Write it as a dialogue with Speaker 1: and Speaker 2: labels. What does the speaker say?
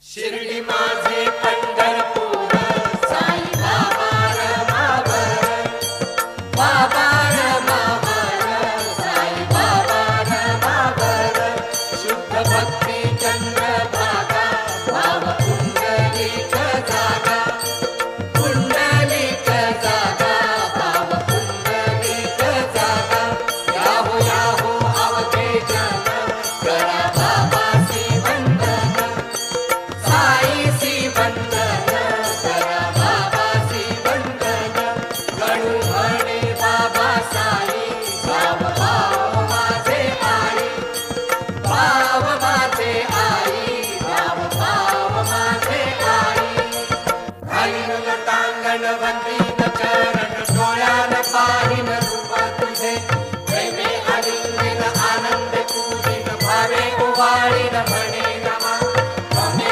Speaker 1: शिर्डी माझे पंढरपूर साई बाबा रमावर बाबा रमावर साई बाबा रमावर शुद्ध भक्ती चंद्रभागा भाव पुंडलिक जागा पुंडलिक जागा भाव पुंडलिक जागा याहो अवघे जन करा बाबासी वंदन साईसी वंदन करा बाबासी वंदन गणू म्हणे बाबा साई भाव भाव माझे आई भाव माझे आई भाव भाव माझे आई घालीन लोटांगण वंदीन चरण डोळ्यान पाहिन